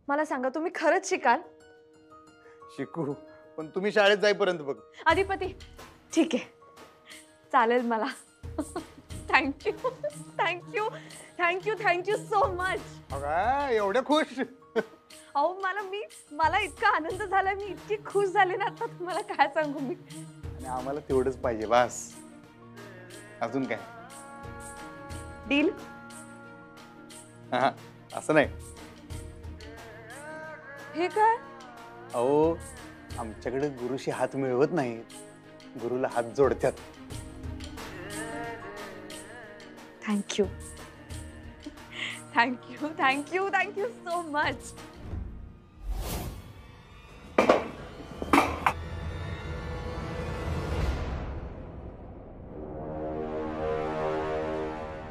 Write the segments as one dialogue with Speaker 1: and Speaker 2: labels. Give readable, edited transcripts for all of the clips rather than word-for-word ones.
Speaker 1: मला सांगा, तुम्ही खरंच शिकाल?
Speaker 2: शिकू, पण तुम्ही शाळेत जाईपर्यंत बघ.
Speaker 1: अधिपती, ठीक आहे, चालेल मला. Thank you thank you thank you thank you so much.
Speaker 2: अगं एवढ्या खुश?
Speaker 1: अहो मला इतका आनंद झाला, मी इतकी खुश झाले ना आता, तुम्हाला काय सांगू मी.
Speaker 2: आणि आम्हाला तेवढंच पाहिजे बस, अजून काय?
Speaker 1: डील?
Speaker 2: हा, असं नाही.
Speaker 1: हे काय?
Speaker 2: अहो, आमच्याकडे गुरुशी हात मिळवत नाहीत, गुरुला हात जोडतात.
Speaker 1: Thank you thank you thank you thank you so much.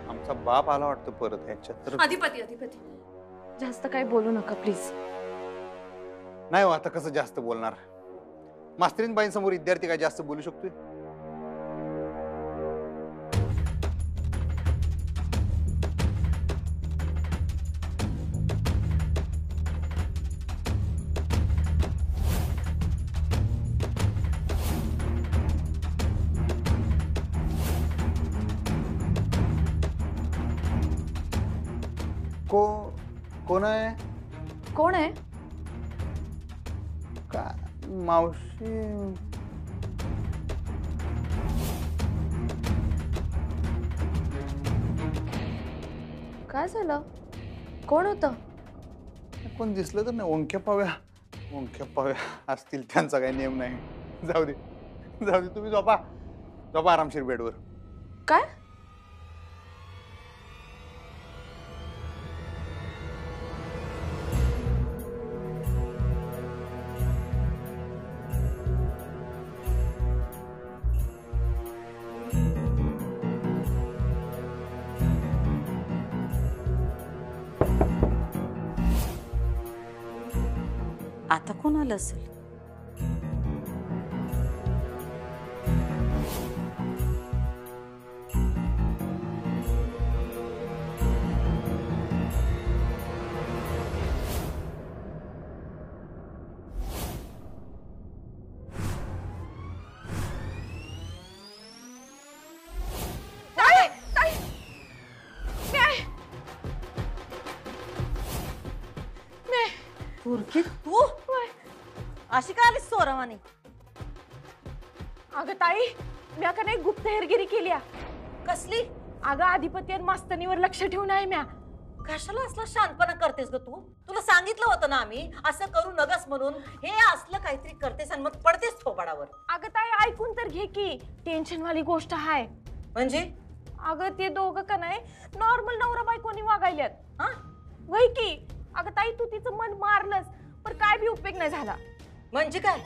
Speaker 2: आमचा बाप आला वाटतं परत ह्याच्यात तर.
Speaker 1: अधिपती जास्त काही बोलू नका प्लीज.
Speaker 2: नाही हो, आता कसं जास्त बोलणार? मास्तरीनबाईंसमोर विद्यार्थी काय जास्त बोलू शकतोय? कोण आहे?
Speaker 1: कोण आहे?
Speaker 2: का मावशी?
Speaker 1: काय झालं? कोण होतं?
Speaker 2: कोण दिसलं तर नाही. ओंक्या पाव्या असतील, त्यांचा काही नियम नाही. जाऊ दे तुम्ही झोपा आरामशीर बेडवर.
Speaker 1: काय?
Speaker 3: आता कोण आलं असेल? तू अशी का आलीस सोरवानी?
Speaker 1: अगं ताई, म्या का नाही गुप्त हेरगिरी केली.
Speaker 3: कसली?
Speaker 1: अगं अधिपती आणि मास्तनीवर लक्ष ठेवून आहे म्या.
Speaker 3: कशाला असला शानपणा करतेस ग तू? तुला सांगितलं होतं ना आम्ही असं करू नगस म्हणून. हे असलं काहीतरी करतेस आणि मग पडतेस थोबाडावर.
Speaker 1: अगं ताई, ऐकून तर घे की, टेन्शन वाली गोष्ट आहे.
Speaker 3: म्हणजे?
Speaker 1: अगं ते दोघं का नाही नॉर्मल नवरा बायकोनी वागायल्यात.
Speaker 3: हा
Speaker 1: वय की. अगं ताई, तू तिचं मन मारलंस पण काय बी उपयोग नाही झाला.
Speaker 3: म्हणजे काय?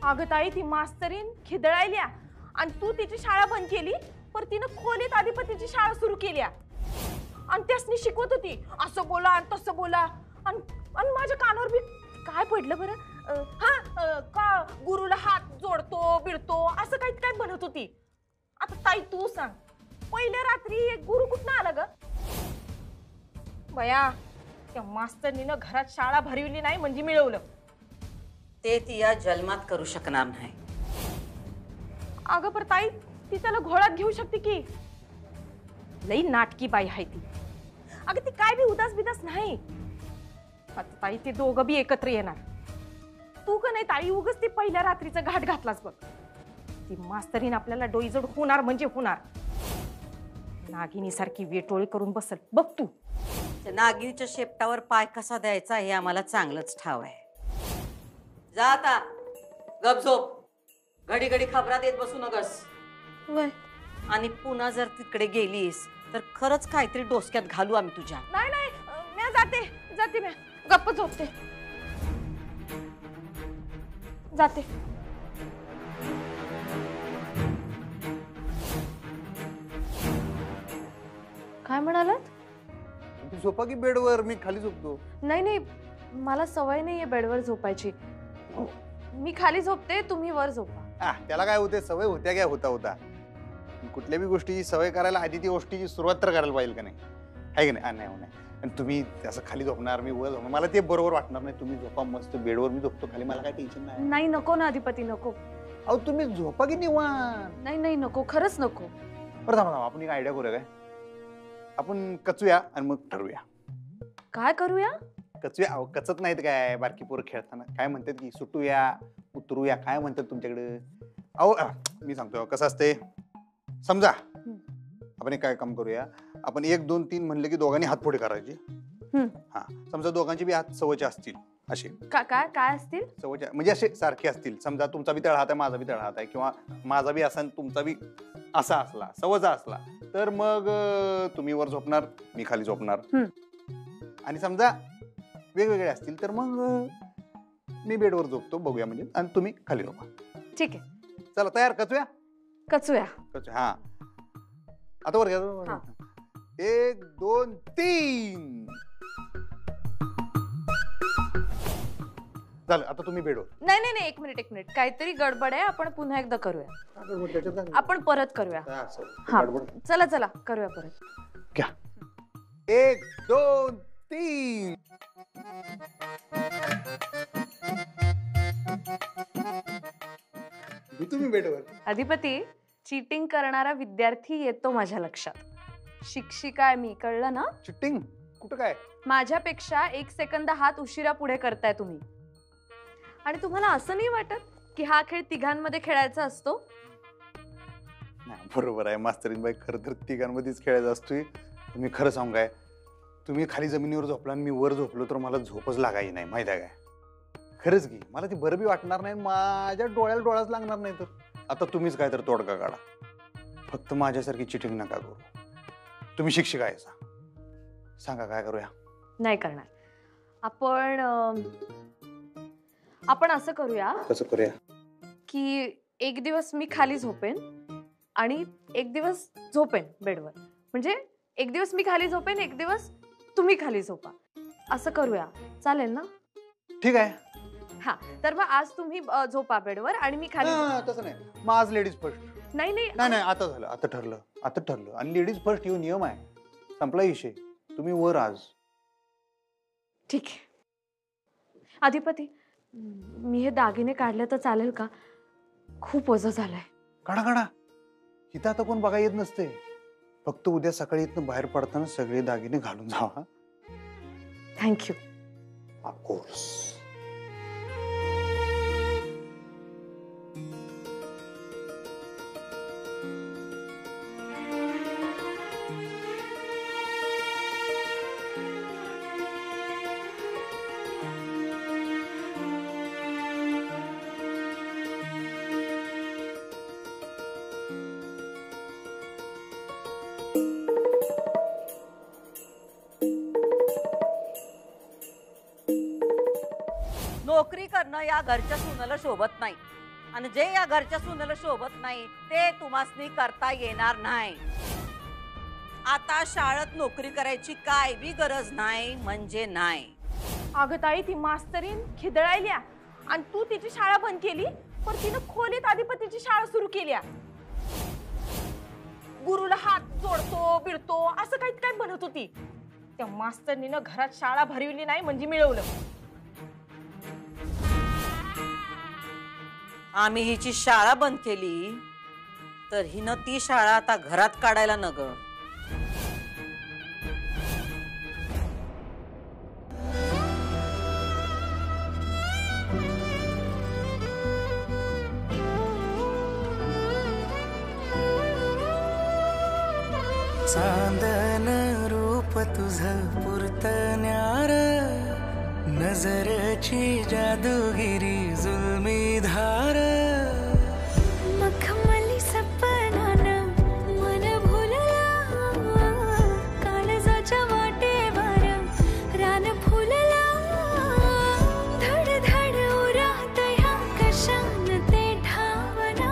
Speaker 1: अगं ताई, ती मास्तरीन खिदळायल्या आणि तू तिची शाळा बंद केली, पण तिनं खोलीत अधिपतीची शाळा सुरू केली आणि त्यासनी शिकवत होती असं बोला आणि तसं बोला. आणि माझ्या कानावर बी काय पडलं बरं, का गुरुला हात जोडतो बिडतो असं काही काय बनत होती. आता ताई तू सांग, पहिल्या रात्री एक गुरु कुठनं आला ग? बया, त्या मास्तरनीनं घरात शाळा भरविली नाही म्हणजे मिळवलं.
Speaker 3: ते ती या जन्मात करू शकणार नाही.
Speaker 1: अगं पर ताई, ती त्याला घोळात घेऊ शकते की. लई नाटकी बाई आहे ती. अगं ती काय बी उदास बिदास नाही. आता ताई ते दोघं बी एकत्र येणार. तू का नाही ताई उगच ती पहिल्या रात्रीचा घाट घातलास बघ. ती मास्तरीन आपल्याला डोईजड होणार म्हणजे होणार. नागिनी सारखी वेटोळी करून बसल बघ तू.
Speaker 3: नागिनीच्या शेपटावर पाय कसा द्यायचा हे आम्हाला चांगलंच ठाव आहे. जा आता गप झोप. घडी घडी खबरात येत बसू नगस. आणि पुन्हा जर तिकडे गेलीस तर खरंच काहीतरी डोसक्यात घालू आम्ही तुझ्या.
Speaker 1: नाही नाही, मी जाते मी गप्प झोपते. जाते. काय म्हणालात?
Speaker 2: तू झोपा की बेडवर, मी खाली झोपतो.
Speaker 1: नाही, मला सवय नाहीये बेडवर झोपायची. मी खाली झोपते, तुम्ही वर झोपा.
Speaker 2: त्याला काय होते, सवय होत्या काय होता. कुठल्या बी गोष्टीची सवय करायला आधी ती गोष्टीची सुरुवात तर करायला पाहिजे का नाही? आहे की नाही? नाही. आणि तुम्ही असं खाली झोपणार, मी वर झोपणार, मला ते बरोबर वाटणार नाही. तुम्ही झोपा मस्त बेडवर, मी झोपतो खाली, मला काय टेन्शन नाही.
Speaker 1: नाही नको ना अधिपती, नको.
Speaker 2: अहो तुम्ही झोपा की निवांत.
Speaker 1: नाही नाही नको, खरंच नको.
Speaker 2: बरं थांबा, आपण एक आयडिया करूया काय? आपण कचूया आणि मग ठरवूया.
Speaker 1: काय करूया?
Speaker 2: कचूया. अहो कचत नाहीत काय, बारकी पोरं खेळताना काय म्हणतात की सुटूया, उतरूया, काय म्हणतात तुमच्याकडे? अहो मी सांगतो कसं असते, समजा आपण एक काय काम करूया, आपण 1 2 3 म्हणले की दोघांनी हात पुढे करायचे. हा, समजा दोघांचे बी हात सवयचे असतील असे.
Speaker 1: काय काय असतील?
Speaker 2: सवयचे म्हणजे असे सारखे असतील. समजा तुमचा बी तळ हात आहे, माझा बी तळ हात आहे, किंवा माझा बी असा तुमचा बी असा असला, सवयचा असला, तर मग तुम्ही वर झोपणार, मी खाली झोपणार. आणि समजा वेगवेगळे असतील तर मग मी बेडवर झोपतो, बघूया म्हणजे, आणि तुम्ही खाली झोपा.
Speaker 1: ठीक आहे,
Speaker 2: चला तयार. कचूया
Speaker 1: कचूया.
Speaker 2: कचूया. हा, आता वर घ्या. 1 2 3 झालं. आता तुम्ही बेडवर.
Speaker 1: नाही नाही नाही, एक मिनिट, काहीतरी गडबड आहे. आपण पुन्हा एकदा करूया, आपण परत करूया. हा चला चला करूया परत.
Speaker 2: घ्या. 1 2 3 तुम्ही बेडवर.
Speaker 1: अधिपती, चीटिंग करणारा विद्यार्थी येतो माझ्या लक्षात. शिक्षिका आहे मी, कळलं ना?
Speaker 2: चिटिंग कुठं काय?
Speaker 1: माझ्यापेक्षा 1 सेकंद हात उशिरा पुढे करताय तुम्ही. आणि तुम्हाला असं नाही वाटत की हा खेळ तिघांमध्ये खेळायचा असतो?
Speaker 2: बरोबर आहे मास्तरीनबाई, खरं तर तिघांमध्येच खेळायचा असतोय. तुम्ही खरं सांगू काय, तुम्ही खाली जमिनीवर झोपला आणि मी वर झोपलो तर मला झोपच लागायची नाही, माहिती आहे काय? खरंच की मला ती बरं बी वाटणार नाही, माझ्या डोळ्याला डोळाच लागणार नाही. तर आता तुम्हीच काय तर तोडगा काढा. फक्त माझ्यासारखी चिटिंग नका करू. तुम्ही शिक्षक आहे, सांगा काय करूया?
Speaker 1: नाही करणार. आपण असं करूया.
Speaker 2: कसं करूया?
Speaker 1: की एक दिवस मी खाली झोपेन आणि एक दिवस झोपेन बेडवर. म्हणजे एक दिवस मी खाली झोपेन, एक दिवस तुम्ही खाली झोपा. असं करूया, चालेल ना?
Speaker 2: ठीक आहे.
Speaker 1: हा, तर मग आज तुम्ही झोपा बेडवर आणि मी खाली.
Speaker 2: तसं नाही, मग आज लेडीज फर्स्ट.
Speaker 1: नाही नाही
Speaker 2: नाही, आता झालं, आता ठरलं. आणि लेडीज फर्स्ट येऊ नियम आहे, संपला विषय. तुम्ही वर आज.
Speaker 1: ठीक आहे. अधिपती, मी हे दागिने काढले तर चालेल का? खूप वजन झालंय.
Speaker 2: काढा. इथं आता कोण बघा येत नसते. फक्त उद्या सकाळी इथनं बाहेर पडताना सगळे दागिने घालून जावा.
Speaker 1: थँक्यू.
Speaker 2: ऑफकोर्स.
Speaker 3: नोकरी करणं या घरच्या सुनेला शोभत नाही, आणि जे या घरच्या सुनेला शोभत नाही ते तुम्हासनी करता येणार नाही. आता शाळेत नोकरी करायची काय बी गरज नाही म्हणजे नाही.
Speaker 1: अगं ताई, ती मास्तरीन खिदळायल्या आणि तू तिची शाळा बंद केली, पण तिनं खोलीत अधिपतीची शाळा सुरू केल्या. गुरुला हात जोडतो बिडतो असं काही काय बनत होती. त्या मास्तरीनं घरात शाळा भरविली नाही म्हणजे मिळवलं.
Speaker 3: आम्ही हिची शाळा बंद केली तर हिनं ती शाळा आता घरात काढायला नग.
Speaker 4: चांदन रूप तुझं पुरतण्यार, नजरची जादूगिरी जुलमी धार.
Speaker 5: मखमली सपनान मन भुलला, काळजाच्या वाटेवर रान फुलला. धड धड उरात ह्या कशान ते ठावना,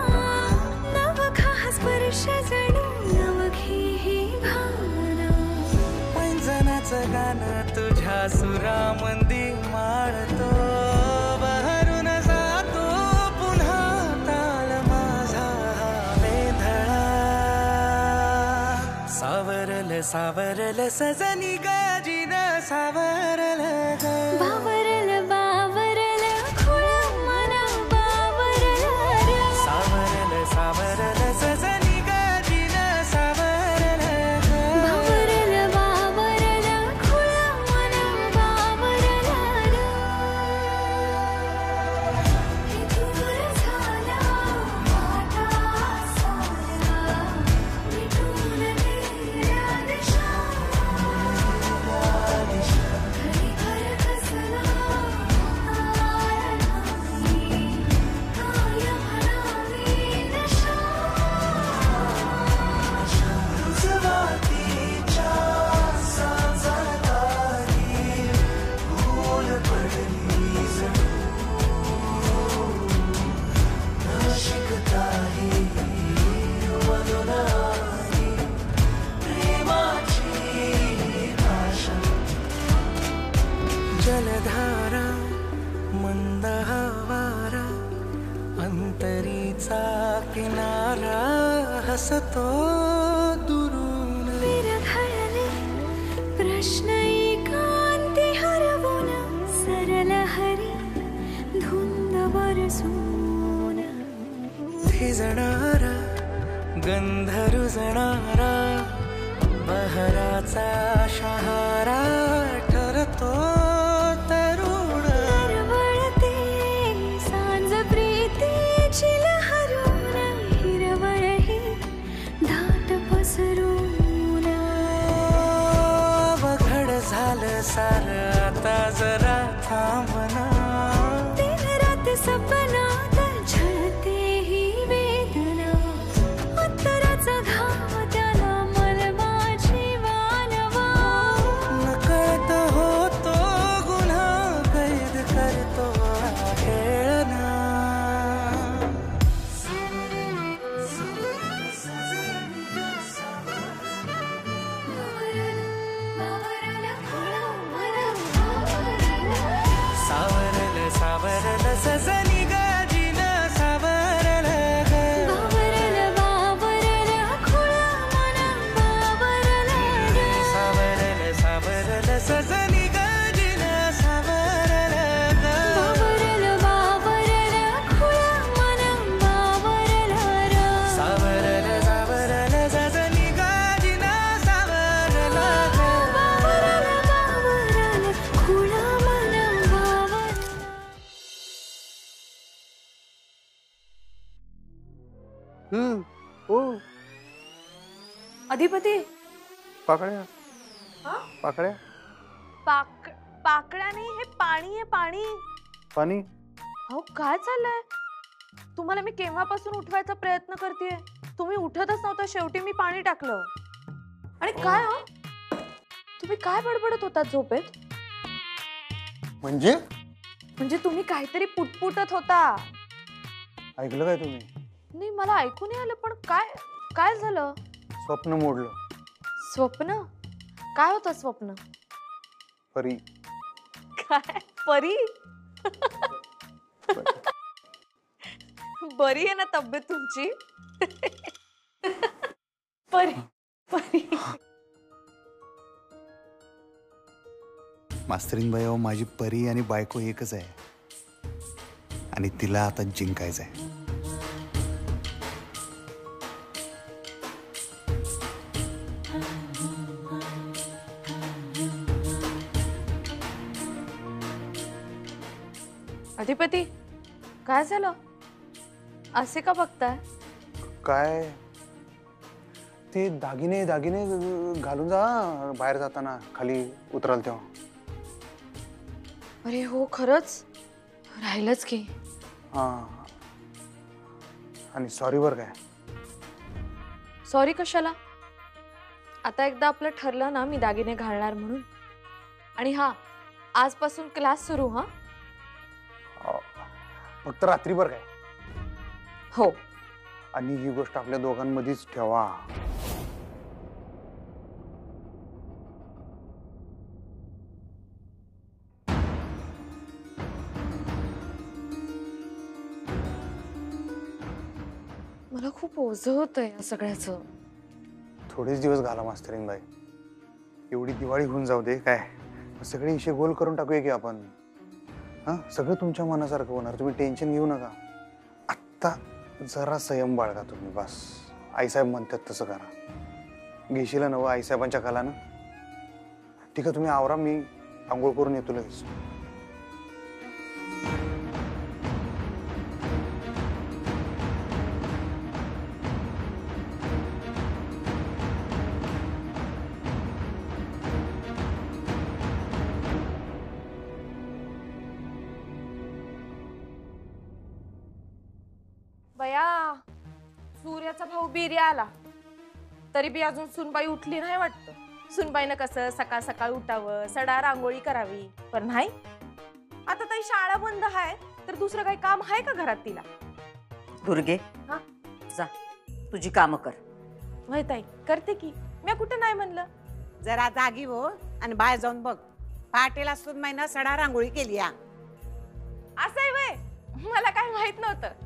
Speaker 5: नवखा स्पर्श जणू नवखी ही भावना.
Speaker 4: पैंजनाचं गाणं तुझ्या सुरामंदी माळतो, बहरून जातो पुन्हा ताल माझा वेधळा. सावरल सावरल सजनी गजिन सावरल ग
Speaker 5: बावरल बावरल खुळ मन बावरल र.
Speaker 4: सावरल सावरल सजनी गाजीन सावरल ग
Speaker 5: बावरल बावरल खुळ मन बावरल र. हे दूर झाला माझा सारा मिटून गेल्या दिशा. घरी घर कसला आला नाही काय म्हणावी नशा.
Speaker 4: रुजवातीच्या सांजातारी भूल पडली जणू नाशिकताही मनोनाही प्रेमाची भाषा. जलधारा मंद वारा अंतरीचा किनारा हसतो दुरून.
Speaker 5: विरघळले प्रश्न एकांती हरवून सरल हरी धुंद बरसून.
Speaker 4: भिजणारा गंध रुजणारा बहराचा शहारा ठरतो तरुण.
Speaker 5: तरवळते सांज प्रीतीची लहरून हिरवळही दाट पसरून.
Speaker 4: अवघड झालं सार आता जरा थांबना.
Speaker 5: दिन रात सपनात झळते ही वेदना. उत्तराचा घाव त्याला मलमाची वानवा.
Speaker 4: नकळत होतो गुन्हा कैद करतो खेळना. सावरल सावरल सजनी गाजीन सावरल ग
Speaker 5: बावरल बावरल खुळ मन बावरल र.
Speaker 4: सावरल सावरल सजनी गाजीन सावरल ग
Speaker 5: बावरल बावरल खुळ मन बावरल र.
Speaker 4: सावरल सावरल सजनी गाजीन सावरल ग.
Speaker 5: बावरल बावरल खुळ मन बावरल.
Speaker 2: ओ
Speaker 1: अधिपती
Speaker 2: पाकळ्या पाकळ्या
Speaker 1: पाकळ्याने हे पाणी आहे पाणी.
Speaker 2: पाणी
Speaker 1: अहो काय चाललंय? तुम्हाला मी केव्हापासून उठवायचा प्रयत्न करतेय, तुम्ही उठतच नव्हता. शेवटी मी पाणी टाकलं. आणि काय हो तुम्ही काय बडबडत होतात झोपेत?
Speaker 2: म्हणजे
Speaker 1: म्हणजे तुम्ही काहीतरी पुटपुटत होता.
Speaker 2: ऐकलं काय तुम्ही?
Speaker 1: नाही मला ऐकू नाही आलं. पण काय काय झालं?
Speaker 2: स्वप्न मोडलं.
Speaker 1: स्वप्न? काय होतं स्वप्न?
Speaker 2: परी.
Speaker 1: काय परी? बरी आहे ना तब्येत तुमची? परी परी
Speaker 2: मास्तरीन बाई, अहो माझी परी आणि बायको एकच आहे आणि तिला आता जिंकायचं आहे.
Speaker 1: अधिपती काय झालं? असे का बघताय?
Speaker 2: काय ते दागिने दागिने घालून जा बाहेर जाताना, खाली उतराल तेव्हा.
Speaker 1: अरे हो खरंच राहिलंच की.
Speaker 2: हा आणि सॉरी बर काय.
Speaker 1: सॉरी कशाला? आता एकदा आपलं ठरलं ना मी दागिने घालणार म्हणून. आणि हा आजपासून क्लास सुरू. हा
Speaker 2: फक्त रात्री बर काय.
Speaker 1: हो.
Speaker 2: आणि ही गोष्ट आपल्या दोघांमध्येच ठेवा.
Speaker 1: मला खूप ओझं होतंय या सगळ्याचं.
Speaker 2: थोडेच दिवस घाला मास्तरीन बाई, एवढी दिवाळी होऊन जाऊ दे. काय सगळे इशे गोल करून टाकूया की आपण. हा, सगळं तुमच्या मनासारखं होणार, तुम्ही टेन्शन घेऊ नका. आत्ता जरा संयम बाळगा तुम्ही, बस. आईसाहेब म्हणतात तसं करा. घेशील नवं आईसाहेबांच्या कालानं? ठीक आहे, तुम्ही आवरा, मी आंघोळ करून येतो लगेच.
Speaker 1: बया, सूर्याचा भाऊ बिर्या आला तरी बी अजून सुनबाई उठली नाही वाटतं. सुनबाईनं कसं सकाळ सकाळ उठावं, सडा रांगोळी करावी, पण नाही. आता ताई शाळा बंद आहे तर दुसरं काही काम आहे का घरात तिला?
Speaker 3: दुर्गे,
Speaker 1: हा?
Speaker 3: जा तुझी कामं कर.
Speaker 1: वय ताई, करते की, मी कुठं नाही म्हणलं.
Speaker 6: जरा जागी हो आणि बाहेर जाऊन बघ. पाटेला सुन महिना सडा रांगोळी केली या.
Speaker 1: असं आहे वय, मला काय माहित नव्हतं.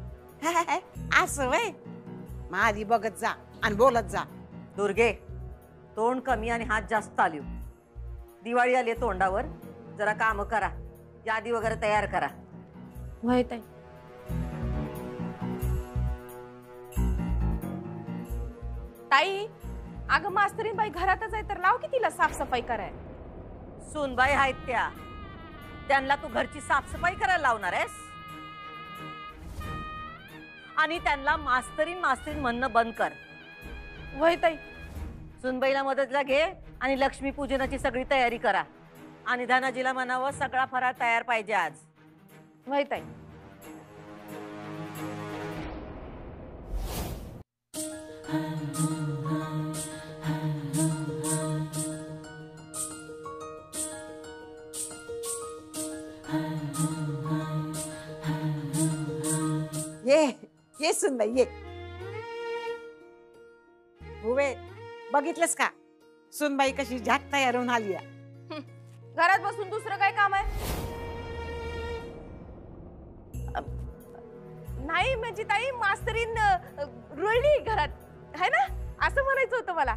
Speaker 6: असं वय, मग आधी बघत जा आणि बोलत जा.
Speaker 3: दुर्गे, तोंड कमी आणि हात जास्त आली. दिवाळी आली तोंडावर, जरा काम करा, यादी वगैरे तयार करा.
Speaker 1: वय ताई. ताई, अगं मास्तरीन बाई घरातच आहे तर लाव की तिला साफसफाई कराय.
Speaker 3: सूनबाई आहेत त्या, त्यांना तू घरची साफसफाई करायला लावणार आहेस? आणि त्यांना मास्तरीन मास्तरीन म्हणणं बंद कर.
Speaker 1: वय ताई.
Speaker 3: सुनबाईला मदतला घे आणि लक्ष्मी पूजनाची सगळी तयारी करा. आणि धनाजीला म्हणावं सगळा फराळ तयार पाहिजे आज.
Speaker 1: वय ताई.
Speaker 6: ये सुन बाई ये. भुवे, बघितलंस का सुनबाई कशी झाक तयार होऊन आली या.
Speaker 1: घरात बसून दुसरं काय काम आहे? नाही म्हणजे ताई, मास्तरीन रुळली घरात है ना, असं म्हणायचं होतं मला.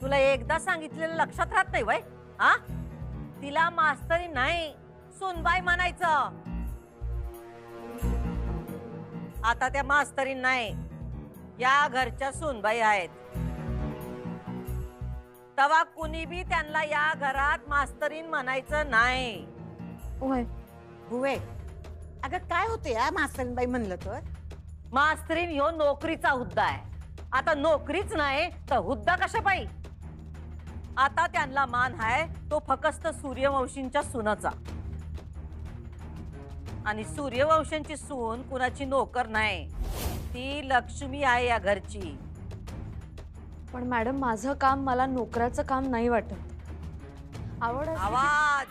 Speaker 3: तुला एकदा सांगितलेलं लक्षात राहत नाही वय? हा, तिला मास्तरीन नाही सुनबाई म्हणायचं. आता त्या मास्तरीन नाही, या घरच्या सुनबाई आहेत. तवा कुणी बी त्यांना या घरात मास्तरीन म्हणायचं नाही.
Speaker 6: भुवे, अगं काय होते या मास्तरीनबाई म्हणलं तर?
Speaker 3: मास्तरीन ह्यो नोकरीचा हुद्दा आहे. आता नोकरीच नाही तर हुद्दा कशा पायी? आता त्यांना मान आहे तो फक्त सूर्यवंशींच्या सुनाचा. आणि सूर्यवंशांची सून कुणाची नोकर नाही, ती लक्ष्मी आहे या घरची.
Speaker 7: पण मॅडम, माझं काम मला नोकराचं काम नाही वाटत. आवड
Speaker 3: आवाज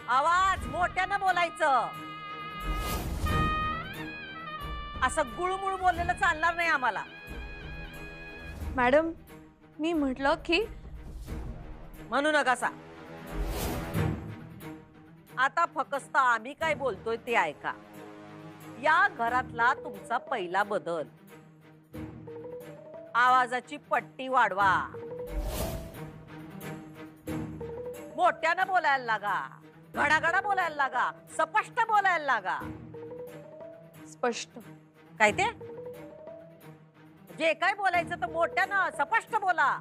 Speaker 3: आवाज मोठ्यानं बोलायचं. असं गुळमुळ बोललेलं चालणार नाही आम्हाला.
Speaker 7: मॅडम, मी म्हटलं की
Speaker 3: म्हणू नकासा. आता फक्त आम्ही काय बोलतोय ते ऐका. या घरातला तुमचा पहिला बदल, आवाजाची पट्टी वाढवा, मोठ्यानं बोलायला लागा, घडाघडा बोलायला लागा, स्पष्ट बोलायला लागा.
Speaker 7: स्पष्ट
Speaker 3: काय ते? जे काय बोलायचं तर मोठ्यानं स्पष्ट बोला.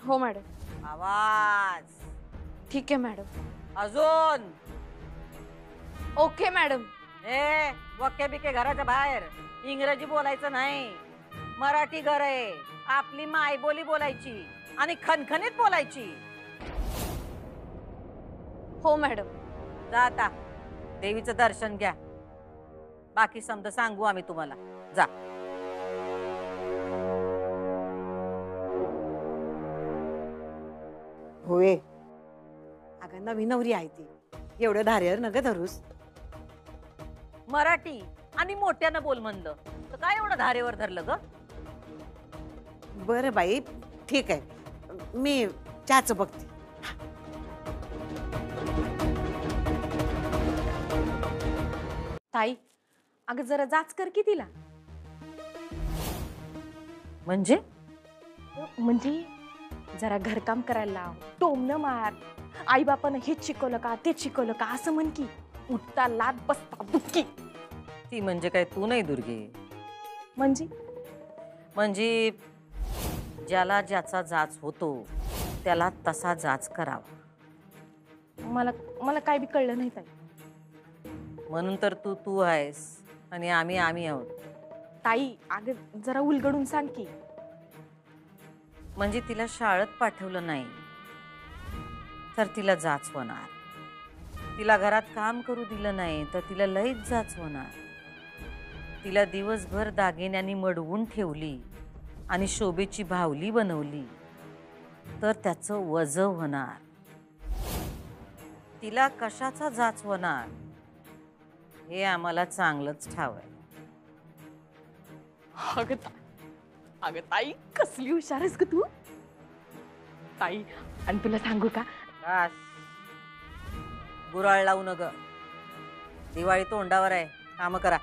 Speaker 7: हो मॅडम.
Speaker 3: आवाज.
Speaker 7: ठीक आहे मॅडम.
Speaker 3: अजून.
Speaker 7: Okay madam.
Speaker 3: वक्के बिके घराच्या बाहेर. इंग्रजी बोलायचं नाही, मराठी घर आहे. आपली मायबोली बोलायची आणि खणखणीत बोलायची.
Speaker 7: हो मॅडम.
Speaker 3: जा आता देवीचं दर्शन घ्या. बाकी समज सांगू आम्ही तुम्हाला. जा.
Speaker 6: होय, अगं नवी नवरी आहे ती, एवढं धारेर नग धरूस.
Speaker 3: मराठी आणि मोठ्यानं बोल म्हणलं तर काय एवढं धारेवर धरलं ग?
Speaker 6: बरं बाई, ठीक आहे, मी चहाच बघते.
Speaker 1: ताई, अगं जरा जाच कर की तिला.
Speaker 3: म्हणजे
Speaker 1: म्हणजे जरा घरकाम करायला लाव, टोमणं मार. आई बापानं हेच शिकवलं का तेच शिकवलं का असं म्हण की. उठता लात बसता बुक्की.
Speaker 3: ती म्हणजे काय तू नाही दुर्गे.
Speaker 1: म्हणजे
Speaker 3: म्हणजे ज्याला ज्याचा जाच होतो त्याला तसा जाच करावा.
Speaker 1: मला मला काय बी कळलं नाही ताई.
Speaker 3: म्हणून तर तू तू आहेस आणि आम्ही आम्ही आहोत.
Speaker 1: ताई अगं जरा उलगडून सांग की.
Speaker 3: म्हणजे तिला शाळेत पाठवलं नाही तर तिला जाच होणार. तिला घरात काम करू दिलं नाही तर तिला लईच जाच होणार. तिला दिवसभर दागिन्यांनी मडवून ठेवली आणि शोभेची भावली बनवली तर त्याचं वजं होणार. तिला कशाचा जाच होणार हे आम्हाला चांगलंच ठाव आहे.
Speaker 1: अगं ताई कसली हुशार आहेस ग तू. ताई आणि तुला सांगू का,
Speaker 3: बस गुराळ लावू नग. दिवाळी तोंडावर आहे, काम करा.